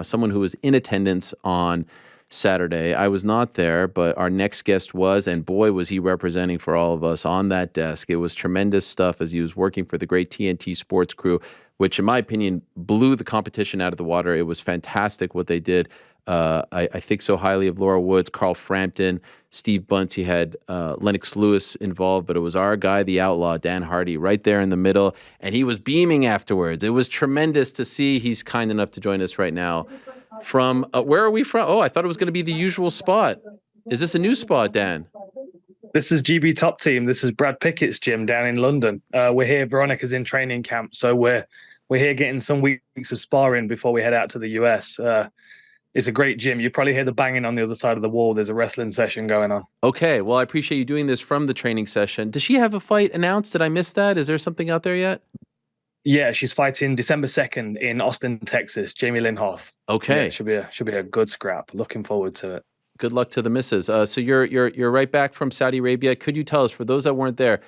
someone who was in attendance on Saturday. I was not there, but our next guest was, and boy, was he representing for all of us on that desk. It was tremendous stuff as he was working for the great TNT Sports crew, which in my opinion blew the competition out of the water. It was fantastic what they did. I think so highly of Laura Woods, Carl Frampton, Steve Bunce. He had Lennox Lewis involved, but it was our guy, the outlaw, Dan Hardy, right there in the middle, and he was beaming afterwards. It was tremendous to see. He's kind enough to join us right now. From where are we from? Oh, I thought it was going to be the usual spot. Is this a new spot, Dan? This is GB Top Team. This is Brad Pickett's gym down in London. We're here. Veronica's in training camp, so we're here getting some weeks of sparring before we head out to the US. It's a great gym. You probably hear the banging on the other side of the wall. There's a wrestling session going on. Okay, well, I appreciate you doing this from the training session. Does she have a fight announced? Did I miss that? Is there something out there yet? Yeah, she's fighting December 2nd in Austin, Texas. Jamie Lynn Hoth. Okay, yeah, should be a good scrap. Looking forward to it. Good luck to the missus. So you're right back from Saudi Arabia. Could you tell us, for those that weren't there,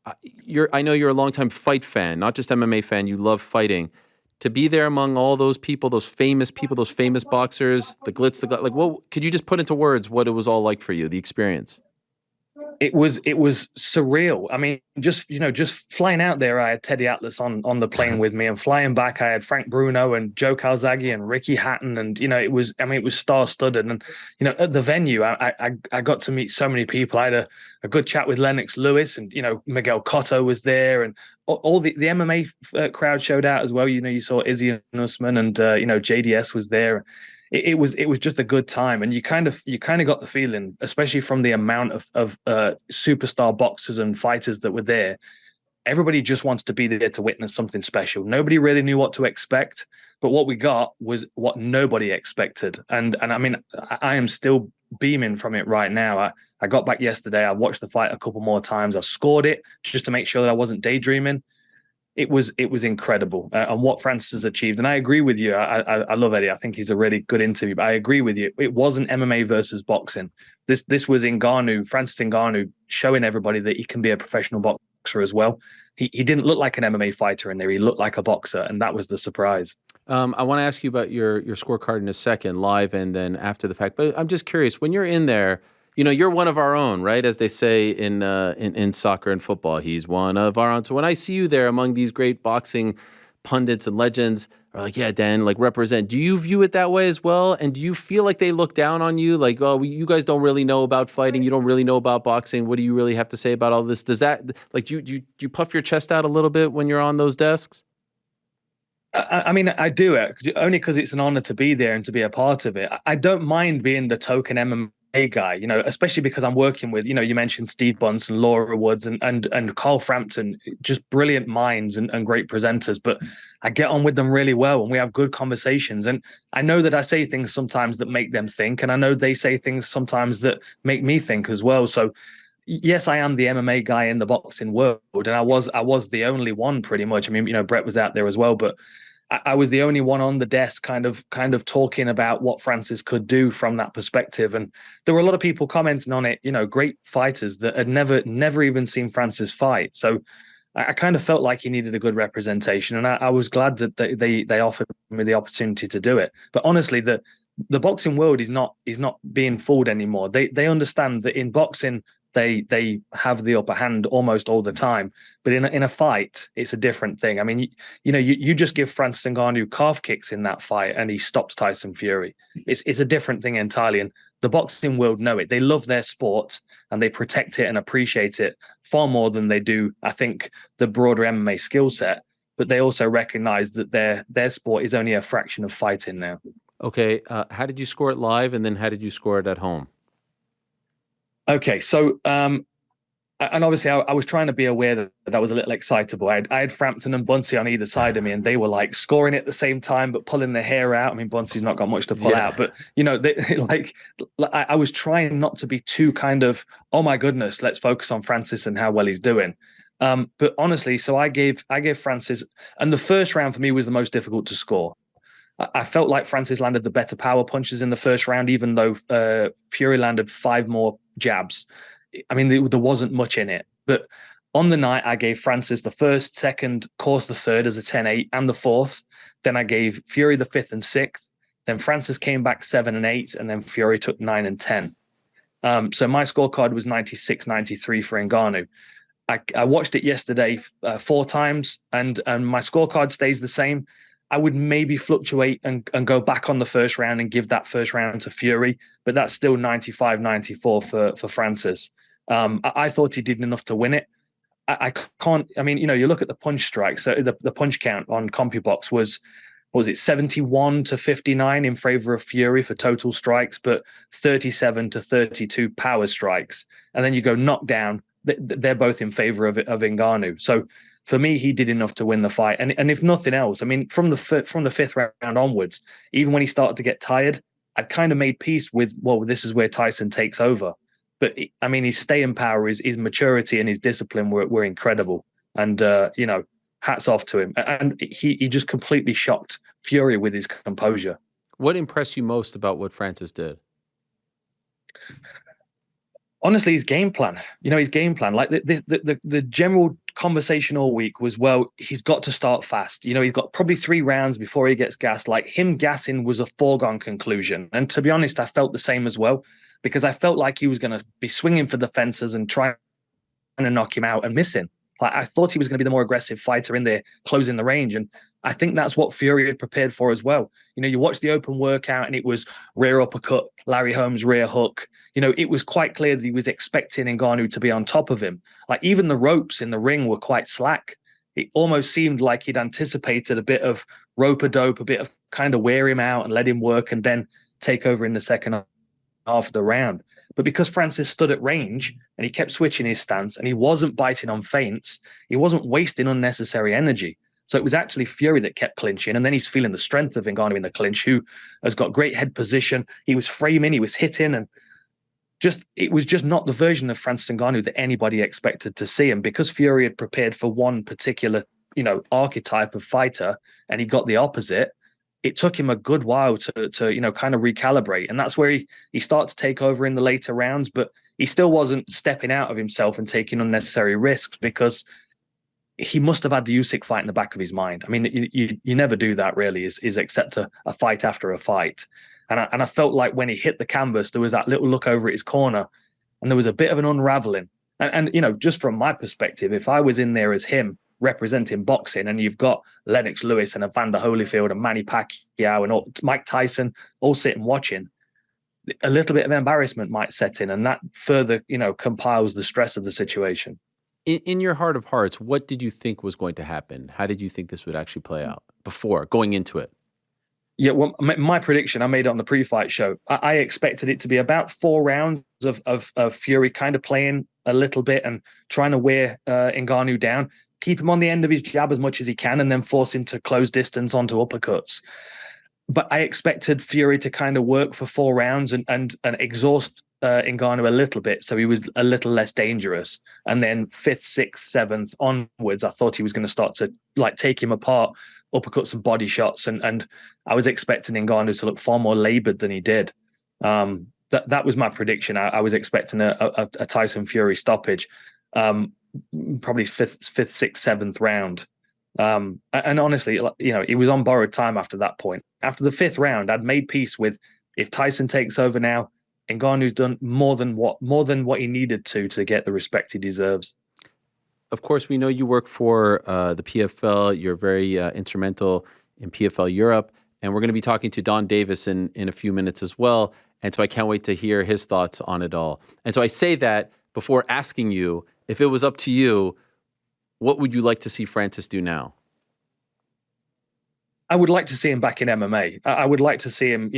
I know you're a longtime fight fan, not just MMA fan. You love fighting. To be there among all those people, those famous boxers, the glitz, like, what could you just put into words what it was all like for you, the experience? It was surreal. I mean, just flying out there, I had Teddy Atlas on the plane with me, and flying back, I had Frank Bruno and Joe Calzaghe and Ricky Hatton, and it was star-studded. And at the venue, I got to meet so many people. I had a good chat with Lennox Lewis, and Miguel Cotto was there, and all the MMA crowd showed out as well. You saw Izzy Nussman, and JDS was there. It was just a good time, and you kind of got the feeling, especially from the amount of superstar boxers and fighters that were there. Everybody just wants to be there to witness something special. Nobody really knew what to expect, but what we got was what nobody expected. And I mean, I am still beaming from it right now. I got back yesterday. I watched the fight a couple more times. I scored it just to make sure that I wasn't daydreaming. It was incredible, and what Francis has achieved. And I agree with you. I love Eddie. I think he's a really good interview. But I agree with you. It wasn't MMA versus boxing. This was Francis Ngannou, showing everybody that he can be a professional boxer as well. He didn't look like an MMA fighter in there. He looked like a boxer, and that was the surprise. I want to ask you about your scorecard in a second, live and then after the fact. But I'm just curious, when you're in there, you're one of our own, right? As they say in soccer and football, he's one of our own. So when I see you there among these great boxing pundits and legends, are like, yeah, Dan, like, represent. Do you view it that way as well? And do you feel like they look down on you? Like, oh, you guys don't really know about fighting. You don't really know about boxing. What do you really have to say about all this? Does that, like, do you puff your chest out a little bit when you're on those desks? I mean, I do it only because it's an honor to be there and to be a part of it. I don't mind being the token MMA guy, especially because I'm working with, you mentioned Steve Bunce and Laura Woods and Carl Frampton, just brilliant minds and great presenters. But I get on with them really well, and we have good conversations. And I know that I say things sometimes that make them think, and I know they say things sometimes that make me think as well. So yes, I am the MMA guy in the boxing world, and I was the only one pretty much. I mean, Brett was out there as well, but I was the only one on the desk kind of talking about what Francis could do from that perspective. And there were a lot of people commenting on it, great fighters that had never even seen Francis fight. So I kind of felt like he needed a good representation. And I was glad that they offered me the opportunity to do it. But honestly, the boxing world is not being fooled anymore. They understand that in boxing, they have the upper hand almost all the time, but in a fight, it's a different thing. I mean, you just give Francis Ngannou calf kicks in that fight, and he stops Tyson Fury. It's a different thing entirely, and the boxing world know it. They love their sport, and they protect it and appreciate it far more than they do, I think, the broader MMA skill set. But they also recognize that their sport is only a fraction of fighting now. Okay, how did you score it live, and then how did you score it at home? Okay, so and obviously I was trying to be aware that I was a little excitable. I had Frampton and Buncey on either side of me, and they were like scoring at the same time but pulling their hair out. I mean, Buncey's not got much to pull out, but I was trying not to be too kind of, oh my goodness, let's focus on Francis and how well he's doing. But honestly, so I gave Francis, and the first round for me was the most difficult to score. I felt like Francis landed the better power punches in the first round, even though Fury landed 5 more jabs. I mean, there wasn't much in it. But on the night, I gave Francis the first, second, course the third as a 10-8, and the fourth. Then I gave Fury the 5th and 6th. Then Francis came back 7 and 8, and then Fury took 9 and 10. So my scorecard was 96-93 for Ngannou. I watched it yesterday 4 times, and my scorecard stays the same. I would maybe fluctuate and go back on the first round and give that first round to Fury, but that's still 95-94 for Francis. I thought he did enough to win it. I can't. I mean, you look at the punch strike. So the punch count on CompuBox was, what was it, 71-59 in favor of Fury for total strikes, but 37-32 power strikes. And then you go knockdown. They're both in favor of Ngannou. So for me, he did enough to win the fight. And if nothing else, I mean, from the fifth round onwards, even when he started to get tired, I'd kind of made peace with, well, this is where Tyson takes over. But I mean, his staying power, his maturity, and his discipline were incredible. And hats off to him. And he just completely shocked Fury with his composure. What impressed you most about what Francis did? Honestly, his game plan. His game plan. Like the general conversation all week was, well, he's got to start fast. He's got probably 3 rounds before he gets gassed. Like, him gassing was a foregone conclusion. And to be honest, I felt the same as well, because I felt like he was going to be swinging for the fences and trying to knock him out and missing. Like, I thought he was going to be the more aggressive fighter in there, closing the range. And I think that's what Fury had prepared for as well. You watch the open workout and it was rear uppercut, Larry Holmes rear hook. It was quite clear that he was expecting Ngannou to be on top of him. Like, even the ropes in the ring were quite slack. It almost seemed like he'd anticipated a bit of rope-a-dope, a bit of kind of wear him out and let him work and then take over in the second half of the round. But because Francis stood at range and he kept switching his stance and he wasn't biting on feints, he wasn't wasting unnecessary energy. So it was actually Fury that kept clinching. And then he's feeling the strength of Ngannou in the clinch, who has got great head position. He was framing, he was hitting, and it was just not the version of Francis Ngannou that anybody expected to see. And because Fury had prepared for one particular, archetype of fighter, and he got the opposite, it took him a good while to kind of recalibrate. And that's where he started to take over in the later rounds, but he still wasn't stepping out of himself and taking unnecessary risks, because he must have had the Usyk fight in the back of his mind. I mean, you never do that, really, is accept a fight after a fight. And I felt like when he hit the canvas, there was that little look over at his corner and there was a bit of an unraveling. And just from my perspective, if I was in there as him, representing boxing, and you've got Lennox Lewis and Evander Holyfield and Manny Pacquiao and Mike Tyson all sitting watching, a little bit of embarrassment might set in, and that further, compiles the stress of the situation. In your heart of hearts, what did you think was going to happen? How did you think this would actually play out before going into it? Yeah, well, my prediction, I made it on the pre-fight show. I expected it to be about 4 rounds of Fury kind of playing a little bit and trying to wear Ngannou down, keep him on the end of his jab as much as he can, and then force him to close distance onto uppercuts. But I expected Fury to kind of work for 4 rounds and exhaust Ngannou a little bit, so he was a little less dangerous. And then 5th, 6th, 7th onwards, I thought he was going to start to take him apart, uppercuts and body shots, and I was expecting Ngannou to look far more labored than he did. That was my prediction. I was expecting a Tyson Fury stoppage, probably 5th, 6th, 7th round. And honestly, he was on borrowed time after that point. After the 5th round, I'd made peace with, if Tyson takes over now, Ngannou's done more than what he needed to get the respect he deserves. Of course, we know you work for the PFL. You're very instrumental in PFL Europe, and we're going to be talking to Don Davis in a few minutes as well. And so I can't wait to hear his thoughts on it all. And so I say that before asking you, if it was up to you, what would you like to see Francis do now? I would like to see him back in MMA. I would like to see him,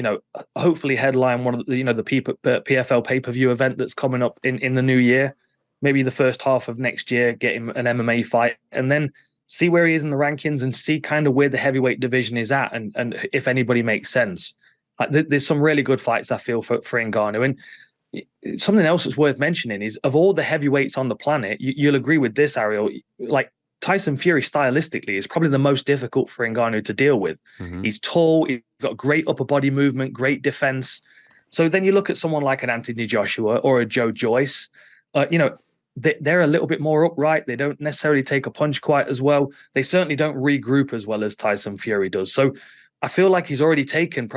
hopefully headline one of the, the PFL pay-per-view event that's coming up in the new year. Maybe the first half of next year, get him an MMA fight, and then see where he is in the rankings and see kind of where the heavyweight division is at, and if anybody makes sense. Like, there's some really good fights, I feel, for Ngannou. And something else that's worth mentioning is, of all the heavyweights on the planet, you'll agree with this, Ariel, like, Tyson Fury stylistically is probably the most difficult for Ngannou to deal with. Mm-hmm. He's tall, he's got great upper body movement, great defense. So then you look at someone like an Anthony Joshua or a Joe Joyce, they're a little bit more upright. They don't necessarily take a punch quite as well. They certainly don't regroup as well as Tyson Fury does. So I feel like he's already taken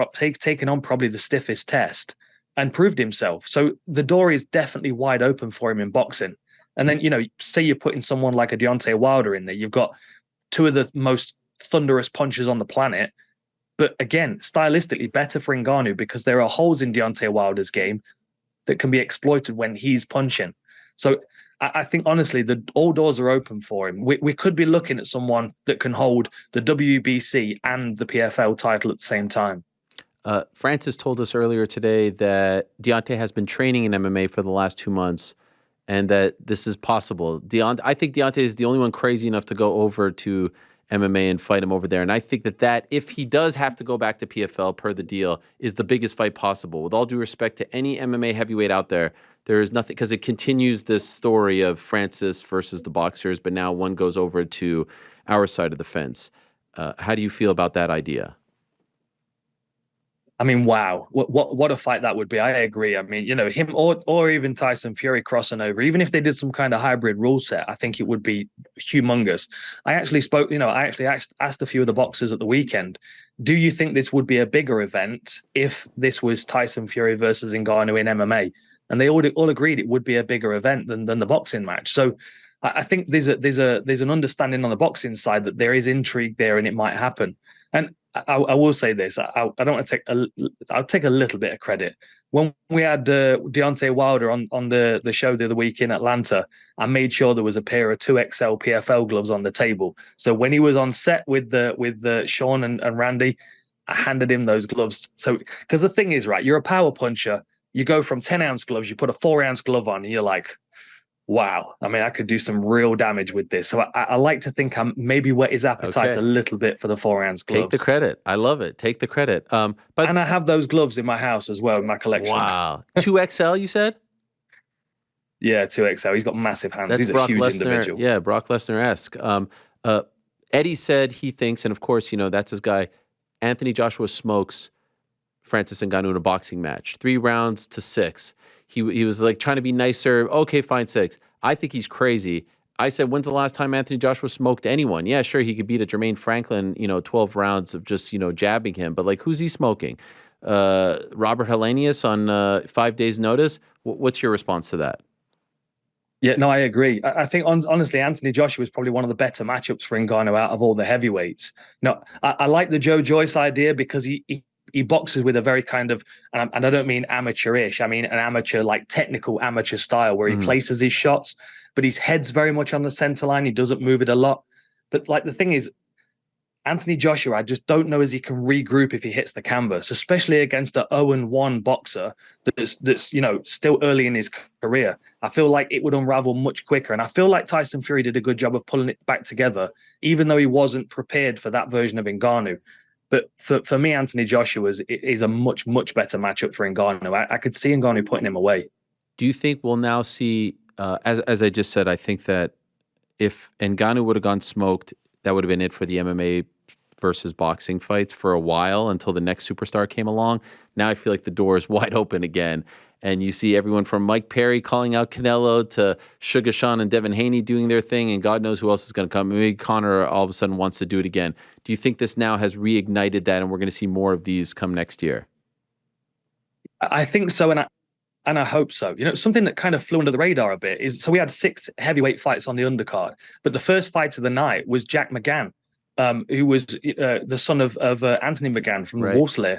on probably the stiffest test and proved himself. So the door is definitely wide open for him in boxing. And then, say you're putting someone like a Deontay Wilder in there, you've got two of the most thunderous punchers on the planet. But again, stylistically better for Ngannou because there are holes in Deontay Wilder's game that can be exploited when he's punching. So I think honestly, all doors are open for him. We could be looking at someone that can hold the WBC and the PFL title at the same time. Francis told us earlier today that Deontay has been training in MMA for the last 2 months, and that this is possible. I think Deontay is the only one crazy enough to go over to MMA and fight him over there. And I think that if he does have to go back to PFL per the deal, is the biggest fight possible. With all due respect to any MMA heavyweight out there, there is nothing, because it continues this story of Francis versus the boxers, but now one goes over to our side of the fence. How do you feel about that idea? I mean, wow, what a fight that would be. I agree. I mean, him or even Tyson Fury crossing over, even if they did some kind of hybrid rule set, I think it would be humongous. I actually asked a few of the boxers at the weekend, do you think this would be a bigger event if this was Tyson Fury versus Ngannou in MMA? And they all agreed it would be a bigger event than the boxing match. So I think there's an understanding on the boxing side that there is intrigue there and it might happen. And I will say this: I don't want to I'll take a little bit of credit. When we had Deontay Wilder on the show the other week in Atlanta, I made sure there was a pair of 2XL PFL gloves on the table. So when he was on set with the Sean and Randy, I handed him those gloves. So because the thing is, right, you're a power puncher. You go from 10-ounce gloves, you put a 4-ounce glove on, and you're like, wow, I mean, I could do some real damage with this. So I like to think I'm maybe whet his appetite a little bit for the 4-ounce gloves. Take the credit. I love it. Take the credit. And I have those gloves in my house as well in my collection. Wow. 2XL, you said? Yeah, 2XL. He's got massive hands. He's Brock a huge Lesnar, individual. Yeah, Brock Lesnar-esque. Eddie said he thinks, and of course, that's his guy, Anthony Joshua smokes Francis Ngannou in a boxing match. 3 rounds to 6. He was like trying to be nicer. Okay, fine, 6. I think he's crazy. I said, when's the last time Anthony Joshua smoked anyone? Yeah, sure, he could beat a Jermaine Franklin, 12 rounds of just, jabbing him. But, like, who's he smoking? Robert Helenius on 5 days' notice? What's your response to that? Yeah, no, I agree. I think, honestly, Anthony Joshua is probably one of the better matchups for Ngannou out of all the heavyweights. No, I like the Joe Joyce idea because he boxes with a very kind of, and I don't mean amateurish, I mean an amateur, like technical amateur style where he places his shots, but his head's very much on the center line. He doesn't move it a lot. But like the thing is, Anthony Joshua, I just don't know as he can regroup if he hits the canvas, especially against an 0-1 boxer that's still early in his career. I feel like it would unravel much quicker. And I feel like Tyson Fury did a good job of pulling it back together, even though he wasn't prepared for that version of Ngannou. But for me, Anthony Joshua is a much, much better matchup for Ngannou. I could see Ngannou putting him away. Do you think we'll now see, as I just said, I think that if Ngannou would have gone smoked, that would have been it for the MMA versus boxing fights for a while until the next superstar came along. Now I feel like the door is wide open again. And you see everyone from Mike Perry calling out Canelo to Sugar Sean and Devin Haney doing their thing, and God knows who else is going to come. Maybe Conor all of a sudden wants to do it again. Do you think this now has reignited that and we're going to see more of these come next year? I think so, and I hope so. Something that kind of flew under the radar a bit is, so we had 6 heavyweight fights on the undercard, but the first fight of the night was Jack McGann, who was the son of Anthony McGann from Wolfslayer.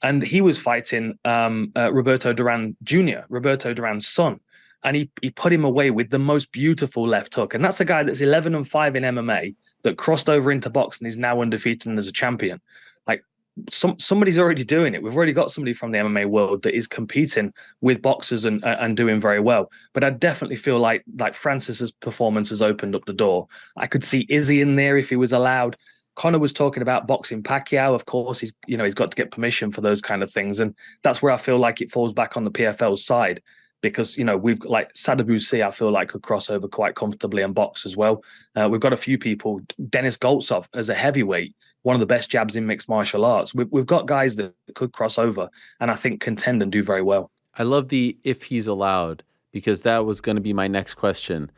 And he was fighting Roberto Duran Jr., Roberto Duran's son. And he put him away with the most beautiful left hook. And that's a guy that's 11-5 in MMA that crossed over into boxing and is now undefeated as a champion. Like, somebody's already doing it. We've already got somebody from the MMA world that is competing with boxers and doing very well. But I definitely feel like Francis's performance has opened up the door. I could see Izzy in there if he was allowed. Conor was talking about boxing Pacquiao. Of course, he's got to get permission for those kind of things, and that's where I feel like it falls back on the PFL's side because we've like Sadabusi. I feel like could cross over quite comfortably and box as well. We've got a few people. Denis Goltsov as a heavyweight, one of the best jabs in mixed martial arts. We've got guys that could cross over, and I think contend and do very well. I love the if he's allowed because that was going to be my next question.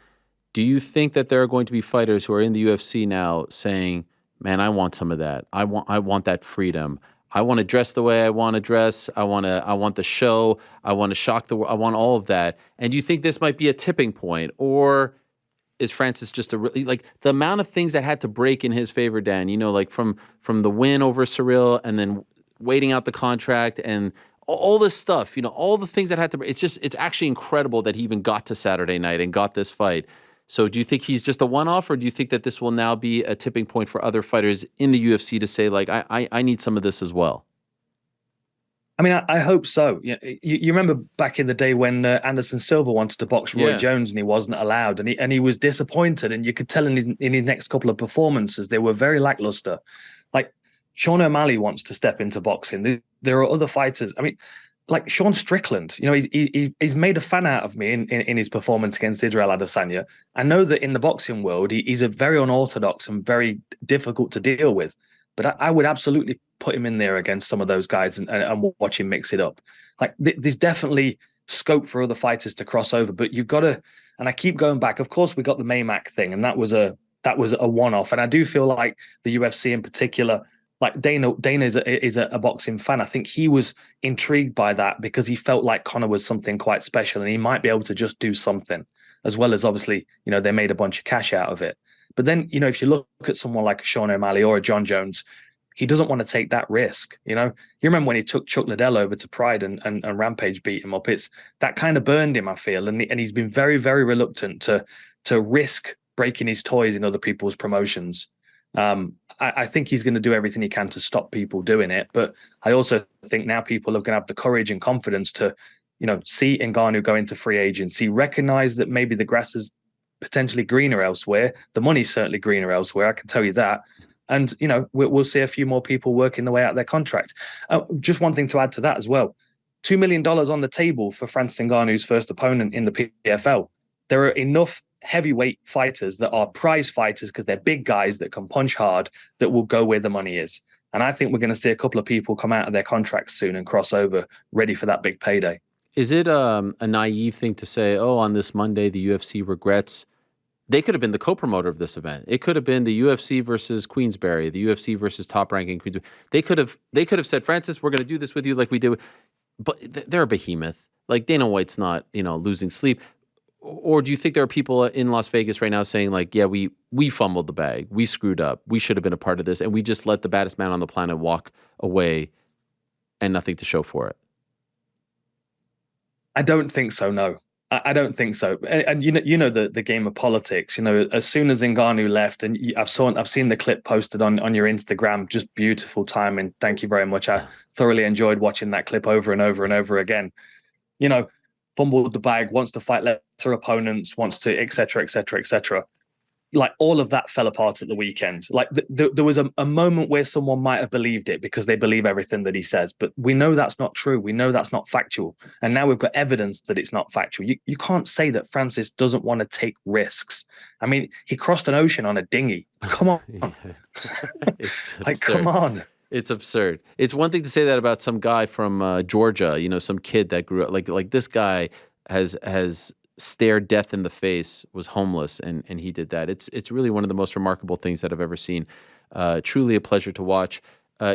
Do you think that there are going to be fighters who are in the UFC now saying, man, I want some of that. I want that freedom. I want to dress the way I want to dress. I want the show. I want to shock the world. I want all of that. And do you think this might be a tipping point, or is Francis just a really, like, the amount of things that had to break in his favor, Dan? Like from the win over Cyril, and then waiting out the contract, and all this stuff. All the things that had to break. It's actually incredible that he even got to Saturday night and got this fight. So do you think he's just a one-off, or do you think that this will now be a tipping point for other fighters in the UFC to say, like, I need some of this as well? I mean, I hope so. You remember back in the day when Anderson Silva wanted to box Roy Yeah. Jones and he wasn't allowed, and he was disappointed, and you could tell in his next couple of performances they were very lackluster. Like Sean O'Malley wants to step into boxing. There are other fighters. I mean, like Sean Strickland. He's made a fan out of me in his performance against Israel Adesanya. I know that in the boxing world he's a very unorthodox and very difficult to deal with, but I would absolutely put him in there against some of those guys and watch him mix it up. Like there's definitely scope for other fighters to cross over, but you've got to. And I keep going back. Of course, we got the Maymack thing, and that was a one-off. And I do feel like the UFC in particular, like Dana is a boxing fan. I think he was intrigued by that because he felt like Conor was something quite special, and he might be able to just do something, as well as obviously they made a bunch of cash out of it. But then if you look at someone like a Sean O'Malley or a John Jones, he doesn't want to take that risk. You remember when he took Chuck Liddell over to Pride and Rampage beat him up. It's that kind of burned him, I feel, and he's been very, very reluctant to risk breaking his toys in other people's promotions. I think he's going to do everything he can to stop people doing it, but I also think now people are going to have the courage and confidence to, see Ngannou go into free agency, recognize that maybe the grass is potentially greener elsewhere. The money's certainly greener elsewhere. I can tell you that. And, we'll see a few more people working their way out their contract. Just one thing to add to that as well. $2 million on the table for Francis Ngannou's first opponent in the PFL. There are enough heavyweight fighters that are prize fighters because they're big guys that can punch hard that will go where the money is. And I think we're going to see a couple of people come out of their contracts soon and cross over ready for that big payday. Is it a naive thing to say, oh, on this Monday, the UFC regrets? They could have been the co-promoter of this event. It could have been the UFC versus Queensberry, the UFC versus Top Ranking Queensberry. They could have said, Francis, we're going to do this with you like we did. But they're a behemoth. Like Dana White's not, losing sleep. Or do you think there are people in Las Vegas right now saying, like, yeah, we fumbled the bag, we screwed up, we should have been a part of this, and we just let the baddest man on the planet walk away and nothing to show for it? I don't think so. No, I don't think so. And the game of politics. As soon as Ngannou left, and I've seen the clip posted on your Instagram. Just beautiful timing. Thank you very much. I thoroughly enjoyed watching that clip over and over and over again. Fumbled the bag, wants to fight lesser opponents, wants to et cetera, et cetera, et cetera. Like all of that fell apart at the weekend. Like there was a moment where someone might have believed it because they believe everything that he says, but we know that's not true. We know that's not factual. And now we've got evidence that it's not factual. You can't say that Francis doesn't want to take risks. I mean, he crossed an ocean on a dinghy. Come on. It's like, absurd. come on. It's absurd. It's one thing to say that about some guy from Georgia, some kid that grew up like this guy has stared death in the face, was homeless, and he did that. It's really one of the most remarkable things that I've ever seen. Truly a pleasure to watch.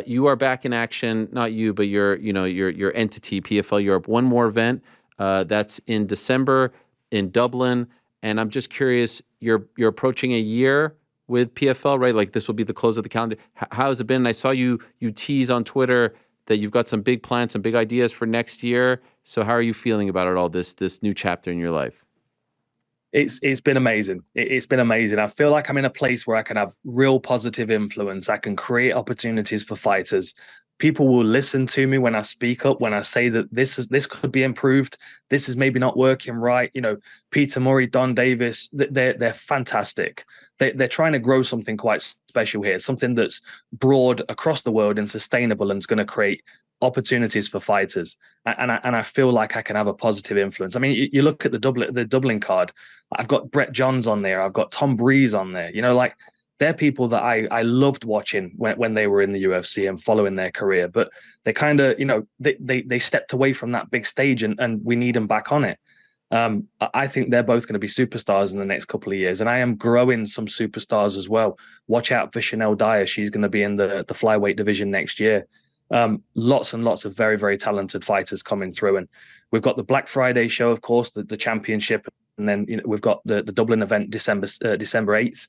You are back in action, not you, but your entity, PFL Europe. One more event that's in December in Dublin, and I'm just curious. You're approaching a year with PFL, right? Like this will be the close of the calendar. How has it been? And I saw you tease on Twitter that you've got some big plans, some big ideas for next year. So how are you feeling about it all, this new chapter in your life? It's been amazing. It's been amazing. I feel like I'm in a place where I can have real positive influence. I can create opportunities for fighters. People will listen to me when I speak up, when I say that this could be improved. This is maybe not working right. Peter Murray, Don Davis, they're fantastic. They're trying to grow something quite special here, something that's broad across the world and sustainable, and is going to create opportunities for fighters. And I feel like I can have a positive influence. I mean, you look at the Dublin card. I've got Brett Johns on there. I've got Tom Breeze on there. Like they're people that I loved watching when they were in the UFC and following their career. But they kind of, they stepped away from that big stage, and we need them back on it. I think they're both going to be superstars in the next couple of years, and I am growing some superstars as well. Watch out for Chanel Dyer; she's going to be in the flyweight division next year. Lots and lots of very, very talented fighters coming through, and we've got the Black Friday show, of course, the championship, and then we've got the Dublin event December 8th.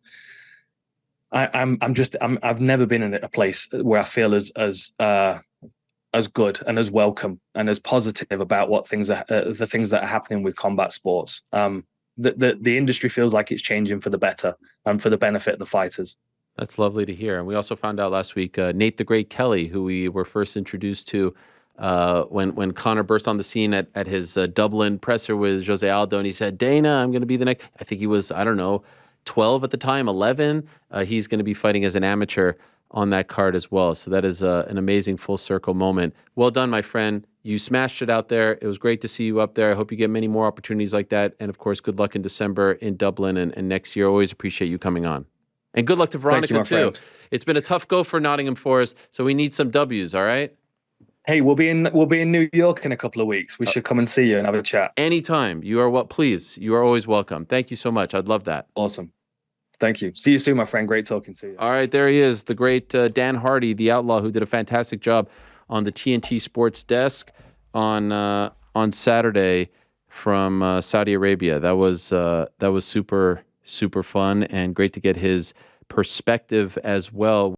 I've never been in a place where I feel as good and as welcome and as positive about what things are the things that are happening with combat sports. The industry feels like it's changing for the better and for the benefit of the fighters. That's lovely to hear. And we also found out last week, Nate the Great Kelly, who we were first introduced to when Conor burst on the scene at his Dublin presser with Jose Aldo, and he said, Dana, I'm going to be the next. I think he was, I don't know, 12 at the time, 11. He's going to be fighting as an amateur on that card as well. So that is an amazing full circle moment. Well done, my friend. You smashed it out there. It was great to see you up there. I hope you get many more opportunities like that. And of course, good luck in December in Dublin and next year. Always appreciate you coming on. And good luck to Veronica, too. Friend. It's been a tough go for Nottingham Forest, so we need some W's, all right? Hey, we'll be in New York in a couple of weeks. We should come and see you and have a chat. Anytime. You are please. You are always welcome. Thank you so much. I'd love that. Awesome. Thank you. See you soon, my friend. Great talking to you. All right, there he is, the great Dan Hardy, the Outlaw, who did a fantastic job on the TNT Sports desk on Saturday from Saudi Arabia. That was super fun and great to get his perspective as well.